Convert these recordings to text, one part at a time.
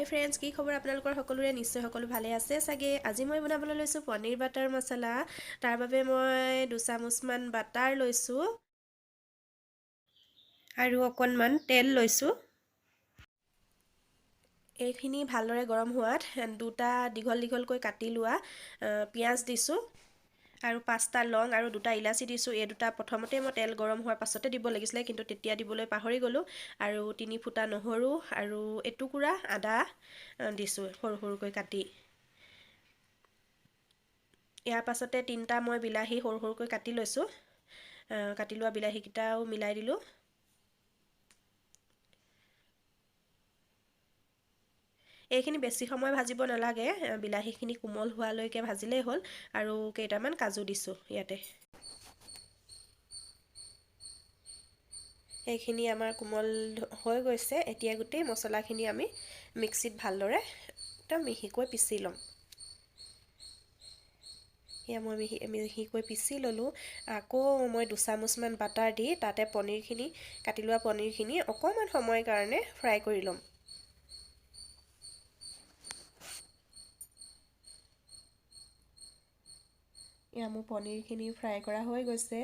হাই friends, কি খবৰ আপোনালোকৰ সকলোৰে? নিশ্চয় সকলো ভালে আছে চাগে। আজি মই বনাবলৈ লৈছোঁ পনীৰ বাটাৰ মছলা। তাৰ বাবে মই 2 চামুচমান বাটাৰ লৈছোঁ আৰু অকণমান তেল লৈছোঁ। এইখিনি ভালদৰে গৰম হোৱাত 2টা দীঘল দীঘলকৈ কাটি লোৱা পিঁয়াজ দিছোঁ আৰু 5টা লং আৰু 2টা ইলাচি দিছোঁ। এই দুটা প্ৰথমতে মই তেল গৰম হোৱাৰ পাছতে দিব লাগিছিলে, কিন্তু তেতিয়া দিবলৈ পাহৰি গ'লোঁ। আৰু 3 ফুটা নহৰু আৰু এটুকুৰা আদা দিছোঁ সৰু সৰুকৈ কাটি। ইয়াৰ পাছতে 3টা মই বিলাহী সৰু সৰুকৈ কাটি লৈছোঁ। কাটি লোৱা বিলাহীকেইটাও মিলাই দিলোঁ। এইখিনি বেছি সময় ভাজিব নালাগে, বিলাহীখিনি কোমল হোৱালৈকে ভাজিলেই হ'ল। আৰু কেইটামান কাজু দিছোঁ ইয়াতে। এইখিনি আমাৰ কোমল হৈ গৈছে। এতিয়া গোটেই মছলাখিনি আমি মিক্সিত ভালদৰে একদম মিহিকৈ পিচি ল'ম। এয়া মই মিহিকৈ পিচি ল'লোঁ। আকৌ মই 2 চামুচমান বাটাৰ দি তাতে কাটি লোৱা পনীৰখিনি অকণমান সময়ৰ কাৰণে ফ্ৰাই কৰি ল'ম। এয়া মোৰ পনীৰখিনি ফ্ৰাই কৰা হৈ গৈছে।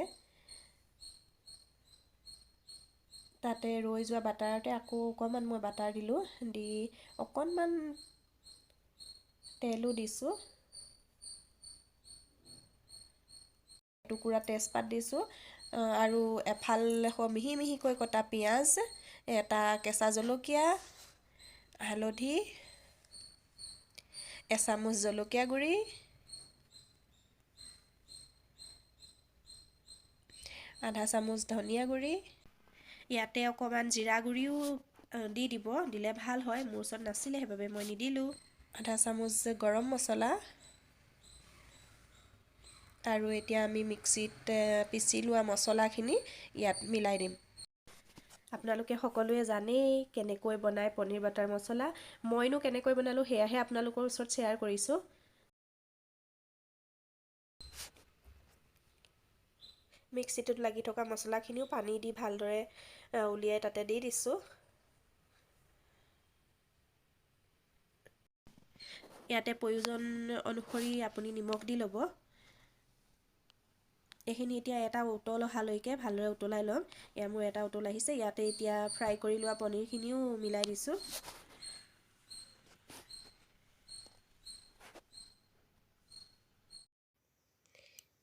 তাতে ৰৈ যোৱা বাটাৰতে আকৌ অকণমান মই বাটাৰ দিলোঁ, দি অকণমান তেলো দিছোঁ। টুকুৰা তেজপাত দিছোঁ আৰু এফাল মিহি মিহিকৈ কটা পিঁয়াজ, এটা কেঁচা জলকীয়া, হালধি, এচামুচ জলকীয়া গুড়ি, আধা চামুচ ধনিয়া গুড়ি, ইয়াতে অকণমান জিৰা গুড়িও দি দিব, দিলে ভাল হয়। মোৰ ওচৰত নাছিলে সেইবাবে মই নিদিলোঁ। আধা চামুচ গৰম মছলা আৰু এতিয়া আমি মিক্সিত পিচি লোৱা মছলাখিনি ইয়াত মিলাই দিম। আপোনালোকে সকলোৱে জানেই কেনেকৈ বনায় পনীৰ বাটাৰ মছলা। মইনো কেনেকৈ বনালোঁ সেয়াহে আপোনালোকৰ ওচৰত শ্বেয়াৰ কৰিছোঁ। মিক্সিটোত লাগি থকা মছলাখিনিও পানী দি ভালদৰে উলিয়াই তাতে দি দিছোঁ। ইয়াতে প্ৰয়োজন অনুসৰি আপুনি নিমখ দি ল'ব। এইখিনি এতিয়া এটা উতল অহালৈকে ভালদৰে উতলাই ল'ম। মোৰ এটা উতল আহিছে। ইয়াতে এতিয়া ফ্ৰাই কৰি লোৱা পনীৰখিনিও মিলাই দিছোঁ।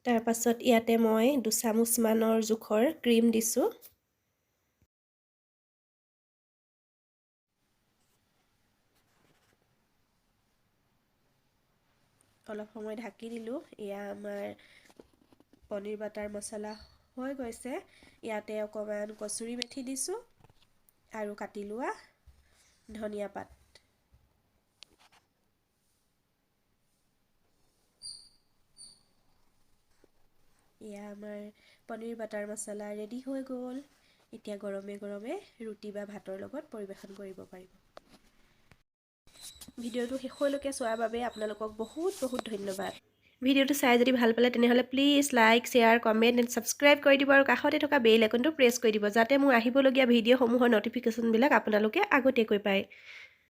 তাৰপাছত ইয়াতে মই 2 চামুচমানৰ জোখৰ ক্ৰীম দিছোঁ। অলপ সময় ঢাকি দিলোঁ। এয়া আমাৰ পনীৰ বাটাৰ মছলা হৈ গৈছে। ইয়াতে অকণমান কচুৰি মেথি দিছোঁ আৰু কাটি লোৱা ধনিয়া পাত। এয়া আমাৰ পনীৰ বাটাৰ মছলা ৰেডি হৈ গ'ল। এতিয়া গৰমে গৰমে ৰুটি বা ভাতৰ লগত পৰিৱেশন কৰিব পাৰিব। ভিডিঅ'টো শেষলৈকে চোৱাৰ বাবে আপোনালোকক বহুত বহুত ধন্যবাদ। ভিডিঅ'টো চাই যদি ভাল পালে তেনেহ'লে please like, share, comment and subscribe কৰি দিব আৰু কাষতে থকা বেল আইকনটো প্ৰেছ কৰি দিব, যাতে মোৰ আহিবলগীয়া ভিডিঅ'সমূহৰ ন'টিফিকেশ্যনবিলাক আপোনালোকে আগতীয়াকৈ পায়।